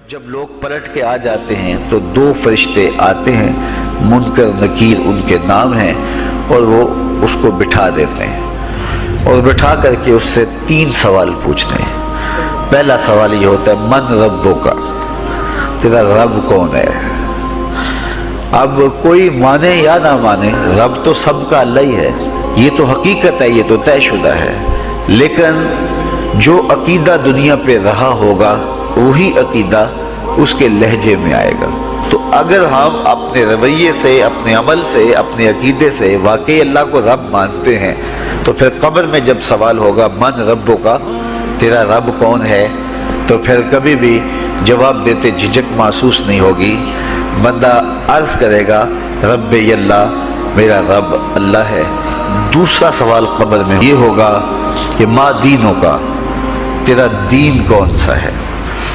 جب لوگ پلٹ کے آ جاتے ہیں تو دو فرشتے آتے ہیں، منکر نکیر ان کے نام ہیں، اور وہ اس کو بٹھا دیتے ہیں اور بٹھا کر کے اس سے 3 سوال پوچھتے ہیں۔ پہلا سوال یہ ہوتا ہے من ربک، تیرا رب کون ہے؟ اب کوئی مانے یا نہ مانے، رب تو سب کا اللہ ہی ہے، یہ تو حقیقت ہے، یہ تو طے شدہ ہے، لیکن جو عقیدہ دنیا پہ رہا ہوگا وہی عقیدہ اس کے لہجے میں آئے گا۔ تو اگر ہم اپنے رویے سے، اپنے عمل سے، اپنے عقیدے سے واقعی اللہ کو رب مانتے ہیں تو پھر قبر میں جب سوال ہوگا من ربک، تیرا رب کون ہے، تو پھر کبھی بھی جواب دیتے جھجک محسوس نہیں ہوگی۔ بندہ عرض کرے گا رب اللہ، میرا رب اللہ ہے۔ دوسرا سوال قبر میں یہ ہوگا کہ ما دینوں کا، تیرا دین کون سا ہے؟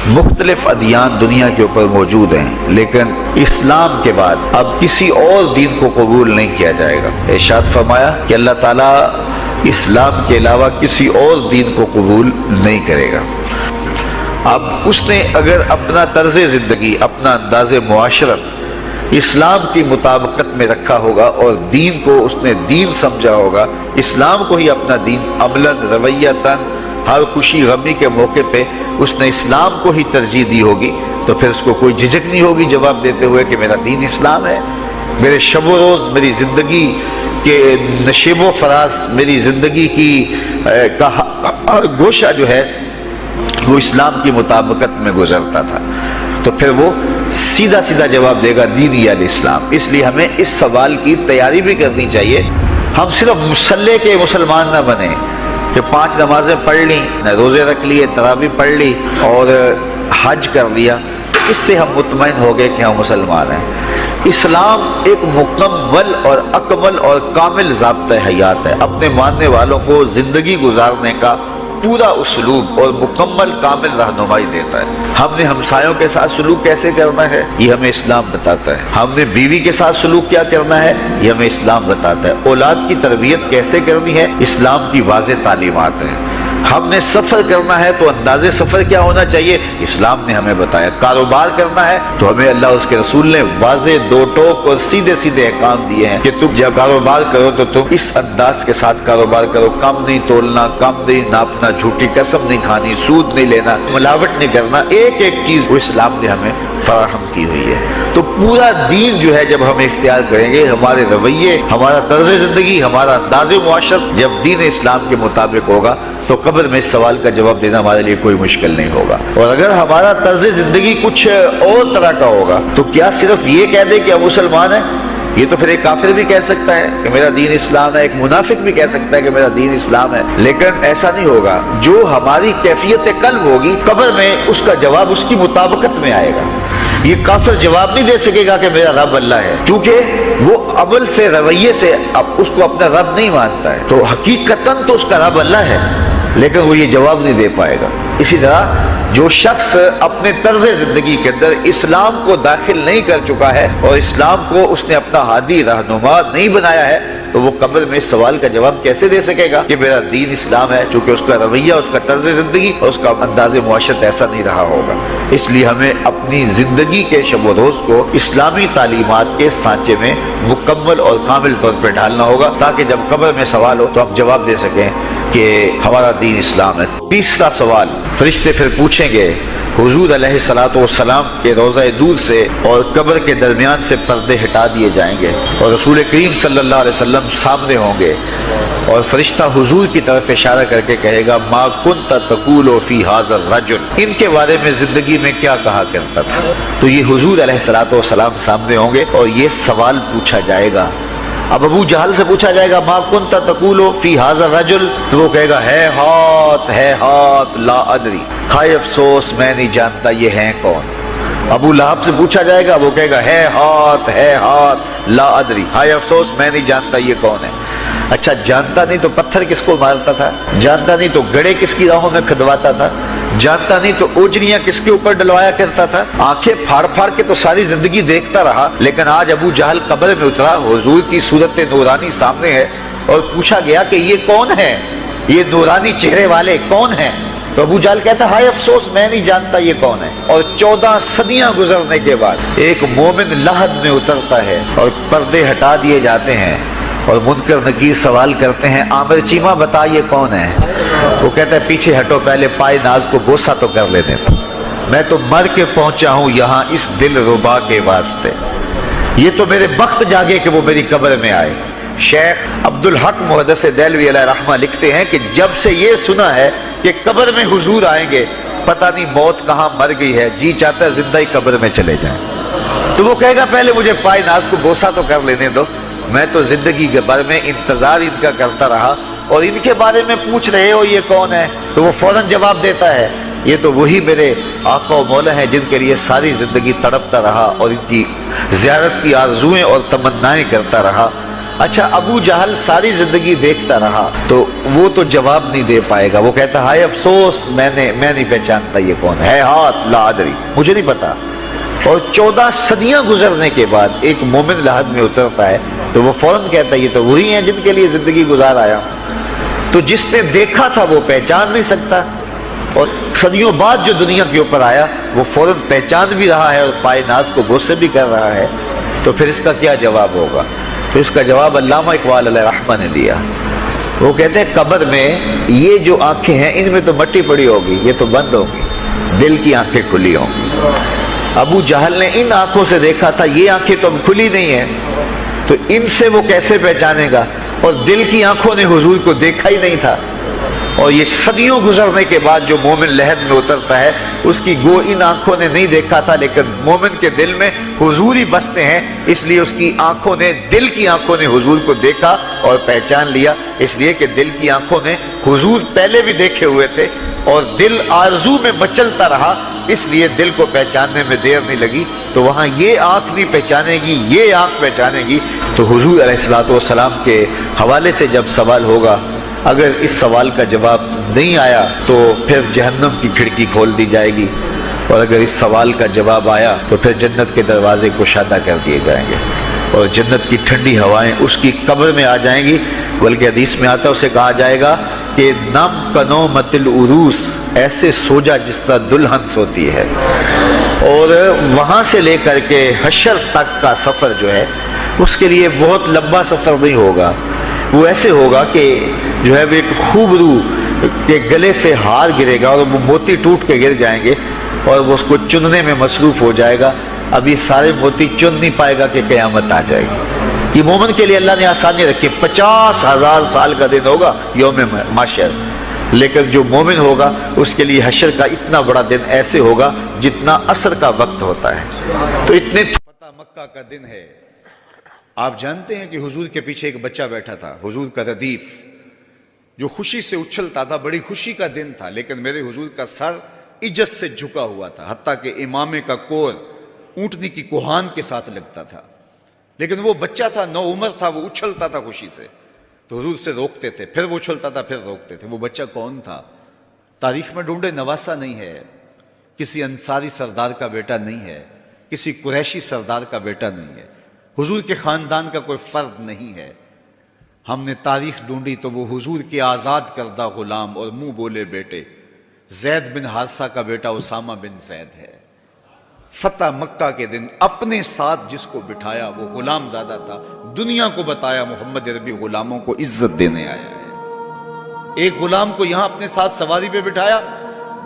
مختلف ادیان دنیا کے اوپر موجود ہیں، لیکن اسلام کے بعد اب کسی اور دین کو قبول نہیں کیا جائے گا۔ ارشاد فرمایا کہ اللہ تعالیٰ اسلام کے علاوہ کسی اور دین کو قبول نہیں کرے گا۔ اب اس نے اگر اپنا طرز زندگی، اپنا انداز معاشرت اسلام کی مطابقت میں رکھا ہوگا اور دین کو اس نے دین سمجھا ہوگا، اسلام کو ہی اپنا دین، عملاً رویتاً ہر خوشی غمی کے موقع پہ اس نے اسلام کو ہی ترجیح دی ہوگی، تو پھر اس کو کوئی جھجک نہیں ہوگی جواب دیتے ہوئے کہ میرا دین اسلام ہے۔ میرے شب و روز، میری زندگی کے نشیب و فراز، میری زندگی کی ہر گوشہ جو ہے وہ اسلام کی مطابقت میں گزرتا تھا، تو پھر وہ سیدھا سیدھا جواب دے گا دینی الاسلام۔ اس لیے ہمیں اس سوال کی تیاری بھی کرنی چاہیے۔ ہم صرف مسلح کے مسلمان نہ بنیں کہ 5 نمازیں پڑھ لیں، روزے رکھ لیے، تراویح پڑھ لی اور حج کر لیا، تو اس سے ہم مطمئن ہو گئے کہ ہم مسلمان ہیں۔ اسلام ایک مکمل اور اکمل اور کامل ضابطۂ حیات ہے، اپنے ماننے والوں کو زندگی گزارنے کا پورا اسلوب اور مکمل کامل رہنمائی دیتا ہے۔ ہم نے ہمسایوں کے ساتھ سلوک کیسے کرنا ہے یہ ہمیں اسلام بتاتا ہے، ہم نے بیوی کے ساتھ سلوک کیا کرنا ہے یہ ہمیں اسلام بتاتا ہے، اولاد کی تربیت کیسے کرنی ہے اسلام کی واضح تعلیمات ہیں۔ ہم نے سفر کرنا ہے تو انداز سفر کیا ہونا چاہیے اسلام نے ہمیں بتایا۔ کاروبار کرنا ہے تو ہمیں اللہ اس کے رسول نے واضح 2 ٹوک اور سیدھے سیدھے احکام دیے ہیں کہ تم جب کاروبار کرو تو تم اس انداز کے ساتھ کاروبار کرو، کم نہیں تولنا، کم نہیں ناپنا، جھوٹی قسم نہیں کھانی، سود نہیں لینا، ملاوٹ نہیں کرنا، ایک ایک چیز وہ اسلام نے ہمیں فراہم کی ہوئی ہے۔ تو پورا دین جو ہے جب ہم اختیار کریں گے، ہمارے رویے، ہمارا طرز زندگی، ہمارا انداز معاشرت جب دین اسلام کے مطابق ہوگا تو قبر میں اس سوال کا جواب دینا ہمارے لیے کوئی مشکل نہیں ہوگا۔ اور اگر ہمارا طرز زندگی کچھ اور طرح کا ہوگا تو کیا صرف یہ کہہ دے کہ ہم مسلمان ہیں؟ یہ تو پھر ایک کافر بھی کہہ سکتا ہے کہ میرا دین اسلام ہے، ایک منافق بھی کہہ سکتا ہے کہ میرا دین اسلام ہے، لیکن ایسا نہیں ہوگا۔ جو ہماری کیفیت قلب ہوگی قبر میں اس کا جواب اس کی مطابقت میں آئے گا۔ یہ کافر جواب نہیں دے سکے گا کہ میرا رب اللہ ہے، کیونکہ وہ عمل سے، رویے سے اب اس کو اپنا رب نہیں مانتا ہے، تو حقیقتاً تو اس کا رب اللہ ہے، لیکن وہ یہ جواب نہیں دے پائے گا۔ اسی طرح جو شخص اپنے طرز زندگی کے اندر اسلام کو داخل نہیں کر چکا ہے اور اسلام کو اس نے اپنا ہادی رہنما نہیں بنایا ہے، تو وہ قبر میں اس سوال کا جواب کیسے دے سکے گا کہ میرا دین اسلام ہے، چونکہ اس کا رویہ، اس کا طرز زندگی اور اس کا انداز معاشرت ایسا نہیں رہا ہوگا۔ اس لیے ہمیں اپنی زندگی کے شب و روز کو اسلامی تعلیمات کے سانچے میں مکمل اور کامل طور پر ڈھالنا ہوگا، تاکہ جب قبر میں سوال ہو تو ہم جواب دے سکیں کہ ہمارا دین اسلام ہے۔ تیسرا سوال فرشتے پھر پوچھیں گے حضور علیہ الصلوۃ والسلام کے روضہ دور سے اور قبر کے درمیان سے پردے ہٹا دیے جائیں گے اور رسول کریم صلی اللہ علیہ وسلم سامنے ہوں گے، اور فرشتہ حضور کی طرف اشارہ کر کے کہے گا ما کنت تقول فی ھذا الرجل، ان کے بارے میں زندگی میں کیا کہا کرتا تھا۔ تو یہ حضور علیہ الصلوۃ والسلام سامنے ہوں گے اور یہ سوال پوچھا جائے گا۔ اب ابو جہل سے پوچھا جائے گا ما کنت تقول فی ھذا الرجل، تو وہ کہے گا ہے ہاتھ لا ادری، ہائے افسوس میں نہیں جانتا یہ ہیں کون۔ ابو لہب سے پوچھا جائے گا، وہ کہے گا ہے ہاتھ لا ادری، ہائے افسوس میں نہیں جانتا یہ کون ہے۔ اچھا جانتا نہیں تو پتھر کس کو مارتا تھا، جانتا نہیں تو گڑے کس کی راہوں میں کھدواتا تھا، جانتا نہیں تو اوجریاں کس کے اوپر ڈلوایا کرتا تھا، آنکھیں پھاڑ پھاڑ کے تو ساری زندگی دیکھتا رہا، لیکن آج ابو جہل قبر میں اترا، حضور کی صورت نورانی سامنے ہے اور پوچھا گیا کہ یہ کون ہے، یہ نورانی چہرے والے کون ہیں؟ تو ابو جہل کہتا ہے ہائے افسوس میں نہیں جانتا یہ کون ہے. اور 14 صدیاں گزرنے کے بعد ایک مومن لحد میں اترتا ہے اور پردے ہٹا دیے جاتے ہیں اور منکر نکیر سوال کرتے ہیں عامر چیمہ بتا یہ کون ہے. وہ کہتا ہے پیچھے ہٹو پہلے پائے ناز کو بوسہ تو کر لینے دو. میں تو مر کے پہنچا ہوں یہاں اس دل ربا کے واسطے. یہ تو میرے وقت جاگے کہ وہ میری قبر میں آئے. شیخ عبدالحق محدث دہلوی علیہ رحمہ لکھتے ہیں کہ جب سے یہ سنا ہے کہ قبر میں حضور آئیں گے پتہ نہیں موت کہاں مر گئی ہے, جی چاہتا ہے زندہ ہی قبر میں چلے جائیں. تو وہ کہے گا پہلے مجھے پائے ناز کو بوسہ تو کر لینے دو. میں تو زندگی کے بھر میں انتظار ان کا کرتا رہا اور ان کے بارے میں پوچھ رہے ہو یہ کون ہے. تو وہ فوراً جواب دیتا ہے یہ تو وہی میرے آقا و مولا ہیں جن کے لیے ساری زندگی تڑپتا رہا اور ان کی زیارت کی آرزوئیں اور تمنائیں کرتا رہا. اچھا ابو جہل ساری زندگی دیکھتا رہا تو وہ تو جواب نہیں دے پائے گا. وہ کہتا ہائے افسوس میں نہیں پہچانتا یہ کون ہے. ہاتھ لا ادری مجھے نہیں پتا. اور 14 صدیاں گزرنے کے بعد ایک مومن لحد میں اترتا ہے تو وہ فوراً کہتا ہے یہ تو وہی ہیں جن کے لیے زندگی گزار آیا. تو جس نے دیکھا تھا وہ پہچان نہیں سکتا اور صدیوں بعد جو دنیا کے اوپر آیا وہ فوراً پہچان بھی رہا ہے اور پائے ناز کو بوسے بھی کر رہا ہے. تو پھر اس کا کیا جواب ہوگا؟ تو اس کا جواب علامہ اقبال علیہ رحمہ نے دیا. وہ کہتے ہیں قبر میں یہ جو آنکھیں ہیں ان میں تو مٹی پڑی ہوگی, یہ تو بند ہوگی, دل کی آنکھیں کھلی ہوں گی. ابو جہل نے ان آنکھوں سے دیکھا تھا, یہ آنکھیں تو اب کھلی نہیں ہیں, تو ان سے وہ کیسے پہچانے گا؟ اور دل کی آنکھوں نے حضور کو دیکھا ہی نہیں تھا. اور یہ صدیوں گزرنے کے بعد جو مومن لحد میں اترتا ہے اس کی گو ان آنکھوں نے نہیں دیکھا تھا لیکن مومن کے دل میں حضور ہی بستے ہیں, اس لیے اس کی آنکھوں نے, دل کی آنکھوں نے حضور کو دیکھا اور پہچان لیا. اس لیے کہ دل کی آنکھوں نے حضور پہلے بھی دیکھے ہوئے تھے اور دل آرزو میں مچلتا رہا, اس لیے دل کو پہچاننے میں دیر نہیں لگی. تو وہاں یہ آنکھ نہیں پہچانے گی, یہ آنکھ پہچانے گی. تو حضور علیہ الصلوۃ والسلام کے حوالے سے جب سوال ہوگا, اگر اس سوال کا جواب نہیں آیا تو پھر جہنم کی کھڑکی کھول دی جائے گی, اور اگر اس سوال کا جواب آیا تو پھر جنت کے دروازے کشادہ کر دیے جائیں گے اور جنت کی ٹھنڈی ہوائیں اس کی قبر میں آ جائیں گی. بلکہ حدیث میں آتا ہے اسے کہا جائے گا کہ نم کنو متل عروس, ایسے سو جا جس طرح دلہن سوتی ہے. اور وہاں سے لے کر کے حشر تک کا سفر جو ہے اس کے لیے بہت لمبا سفر نہیں ہوگا. وہ ایسے ہوگا کہ جو ہے وہ ایک خوبرو کے گلے سے ہار گرے گا اور وہ موتی ٹوٹ کے گر جائیں گے اور وہ اس کو چننے میں مصروف ہو جائے گا. اب یہ سارے موتی چن نہیں پائے گا کہ قیامت آ جائے گی. یہ مومن کے لیے اللہ نے آسانی رکھی, 50,000 سال کا دن ہوگا یوم محشر, لیکن جو مومن ہوگا اس کے لیے حشر کا اتنا بڑا دن ایسے ہوگا جتنا عصر کا وقت ہوتا ہے. تو اتنے فتح مکہ کا دن ہے. آپ جانتے ہیں کہ حضور کے پیچھے ایک بچہ بیٹھا تھا, حضور کا ردیف, جو خوشی سے اچھلتا تھا. بڑی خوشی کا دن تھا لیکن میرے حضور کا سر عجز سے جھکا ہوا تھا, حتیٰ کہ امامے کا کور اونٹنی کی کوہان کے ساتھ لگتا تھا. لیکن وہ بچہ تھا, نو عمر تھا, وہ اچھلتا تھا خوشی سے. تو حضور سے روکتے تھے, پھر وہ اچھلتا تھا, پھر روکتے تھے. وہ بچہ کون تھا؟ تاریخ میں ڈھونڈے, نواسہ نہیں ہے, کسی انصاری سردار کا بیٹا نہیں ہے, کسی قریشی سردار کا بیٹا نہیں ہے, حضور کے خاندان کا کوئی فرد نہیں ہے. ہم نے تاریخ ڈھونڈی تو وہ حضور کے آزاد کردہ غلام اور منہ بولے بیٹے زید بن حارثہ کا بیٹا اسامہ بن زید ہے. فتح مکہ کے دن اپنے ساتھ جس کو بٹھایا وہ غلام زادہ تھا. دنیا کو بتایا محمد عربی غلاموں کو عزت دینے آیا ہے. ایک غلام کو یہاں اپنے ساتھ سواری پہ بٹھایا,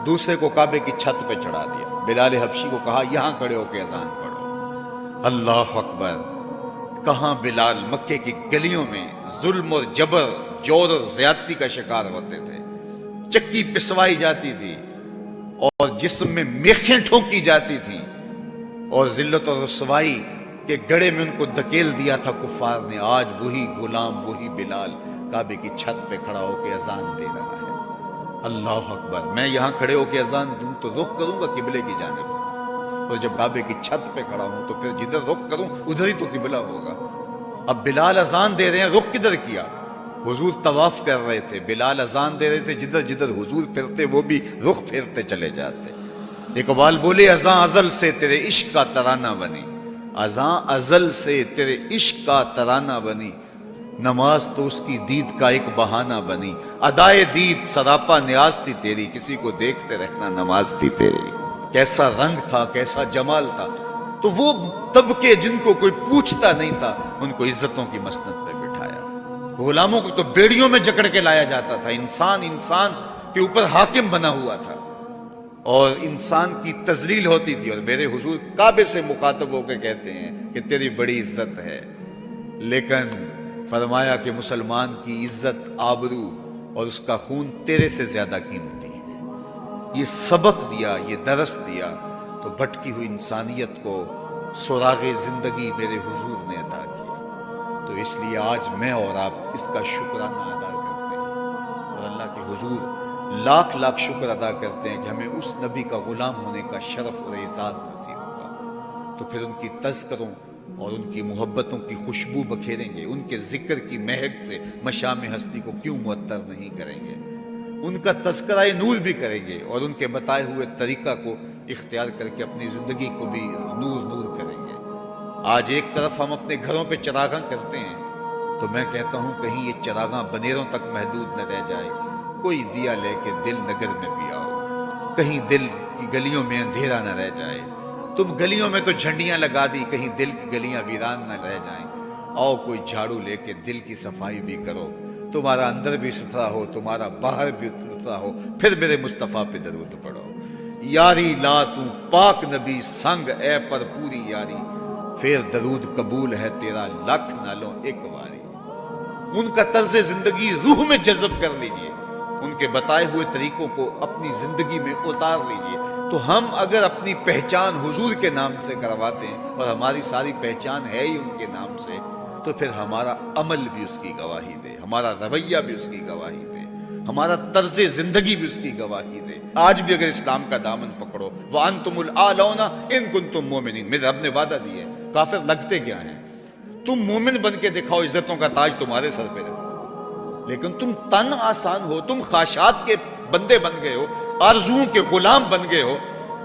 دوسرے کو کعبے کی چھت پہ چڑھا دیا. بلال حبشی کو کہا یہاں کھڑے ہو کے اذان پڑھو. اللہ اکبر. کہاں بلال مکے کی گلیوں میں ظلم اور جبر, جور اور زیادتی کا شکار ہوتے تھے. چکی پسوائی جاتی تھی اور جسم میں میخیں ٹھونکی جاتی تھیں اور ذلت اور رسوائی کے گڑھے میں ان کو دھکیل دیا تھا کفار نے. آج وہی غلام, وہی بلال کعبے کی چھت پہ کھڑا ہو کے اذان دے رہا ہے. اللہ اکبر. میں یہاں کھڑے ہو کے اذان دوں تو رخ کروں گا قبلے کی جانب, اور جب کعبے کی چھت پہ کھڑا ہوں تو پھر جدھر رخ کروں ادھر ہی تو قبلہ ہوگا. اب بلال اذان دے رہے ہیں, رخ کدھر کیا؟ حضور طواف کر رہے تھے, بلال اذان دے رہے تھے, جدھر جدھر حضور پھرتے وہ بھی رخ پھرتے چلے جاتے. اقبال بولے اذان ازل سے تیرے عشق کا ترانہ بنی, اذان ازل سے تیرے عشق کا ترانہ بنی, نماز تو اس کی دید کا ایک بہانہ بنی، ادائے دید سراپا نیاز تھی تیری، کسی کو دیکھتے رہنا نماز تھی تیری۔ کیسا رنگ تھا، کیسا جمال تھا، تو وہ طبقے جن کو کوئی پوچھتا نہیں تھا ان کو عزتوں کی مسند پہ بٹھایا۔ غلاموں کو تو بیڑیوں میں جکڑ کے لایا جاتا تھا، انسان کے اوپر حاکم بنا ہوا تھا اور انسان کی تذلیل ہوتی تھی، اور میرے حضور کعبے سے مخاطب ہو کے کہتے ہیں کہ تیری بڑی عزت ہے، لیکن فرمایا کہ مسلمان کی عزت، آبرو اور اس کا خون تیرے سے زیادہ قیمتی ہے۔ یہ سبق دیا، یہ درس دیا تو بھٹکی ہوئی انسانیت کو سراغ زندگی میرے حضور نے عطا کیا۔ تو اس لیے آج میں اور آپ اس کا شکرانہ ادا کرتے ہیں اور اللہ کے حضور لاکھ لاکھ شکر ادا کرتے ہیں کہ ہمیں اس نبی کا غلام ہونے کا شرف اور اعزاز نصیب ہوگا۔ تو پھر ان کی تذکروں اور ان کی محبتوں کی خوشبو بکھیریں گے، ان کے ذکر کی مہک سے مشام ہستی کو کیوں معطر نہیں کریں گے، ان کا تذکرہ نور بھی کریں گے اور ان کے بتائے ہوئے طریقہ کو اختیار کر کے اپنی زندگی کو بھی نور نور کریں گے۔ آج ایک طرف ہم اپنے گھروں پہ چراغاں کرتے ہیں، تو میں کہتا ہوں کہیں یہ چراغاں بنیروں تک محدود نہ رہ جائے، کوئی دیا لے کے دل نگر میں بھی آؤ، کہیں دل کی گلیوں میں اندھیرا نہ رہ جائے۔ تم گلیوں میں تو جھنڈیاں لگا دی، کہیں دل کی گلیاں ویران نہ رہ جائیں۔ آؤ کوئی جھاڑو لے کے دل کی صفائی بھی کرو، تمہارا اندر بھی ستھرا ہو، تمہارا باہر بھی ستھرا ہو، پھر میرے مصطفیٰ پہ درود پڑھو۔ یاری لا تو پاک نبی سنگ اے پر پوری یاری، پھر درود قبول ہے تیرا لاکھ نالوں ایک واری۔ ان کا طرز زندگی روح میں جذب کر لیجئے، ان کے بتائے ہوئے طریقوں کو اپنی زندگی میں اتار لیجئے۔ تو ہم اگر اپنی پہچان حضور کے نام سے کرواتے ہیں اور ہماری ساری پہچان ہے ہی ان کے نام سے، تو پھر ہمارا عمل بھی اس کی گواہی دے، ہمارا رویہ بھی اس کی گواہی دے، ہمارا طرز زندگی بھی اس کی گواہی دے۔ آج بھی اگر اسلام کا دامن پکڑو، وَأَنْتُمُ الْأَعْلَوْنَ إِن كُنْتُم مُؤْمِنِينَ، میرے رب نے وعدہ دیا ہے، کافر لگتے کیا ہیں، تم مومن بن کے دکھاؤ، عزتوں کا تاج تمہارے سر پہ رکھو، لیکن تم تن آسان ہو، تم خواہشات کے بندے بن گئے ہو، آرزوؤں کے غلام بن گئے ہو،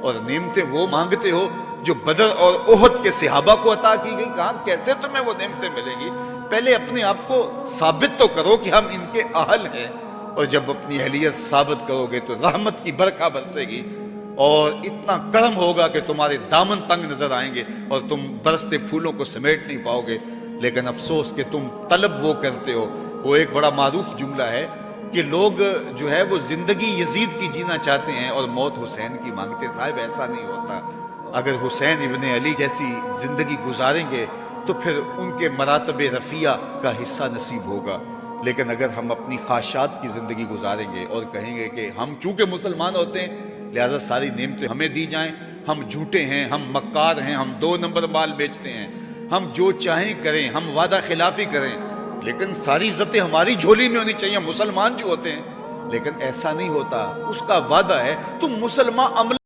اور نعمتیں وہ مانگتے ہو جو بدر اور احد کے صحابہ کو عطا کی گئی۔ کہاں کیسے تمہیں وہ نعمتیں ملیں گی؟ پہلے اپنے آپ کو ثابت تو کرو کہ ہم ان کے اہل ہیں، اور جب اپنی اہلیت ثابت کرو گے تو رحمت کی برکھا برسے گی اور اتنا کرم ہوگا کہ تمہارے دامن تنگ نظر آئیں گے اور تم برستے پھولوں کو سمیٹ نہیں پاؤ گے۔ لیکن افسوس کہ تم طلب وہ کرتے ہو، وہ ایک بڑا معروف جملہ ہے کہ لوگ جو ہے وہ زندگی یزید کی جینا چاہتے ہیں اور موت حسین کی مانگتے۔ صاحب ایسا نہیں ہوتا، اگر حسین ابن علی جیسی زندگی گزاریں گے تو پھر ان کے مراتب رفیع کا حصہ نصیب ہوگا، لیکن اگر ہم اپنی خواہشات کی زندگی گزاریں گے اور کہیں گے کہ ہم چونکہ مسلمان ہوتے ہیں لہذا ساری نعمتیں ہمیں دی جائیں، ہم جھوٹے ہیں، ہم مکار ہیں، ہم 2 نمبر مال بیچتے ہیں، ہم جو چاہیں کریں، ہم وعدہ خلافی کریں، لیکن ساری عزتیں ہماری جھولی میں ہونی چاہیے، مسلمان جو ہوتے ہیں، لیکن ایسا نہیں ہوتا۔ اس کا وعدہ ہے تم مسلمان عمل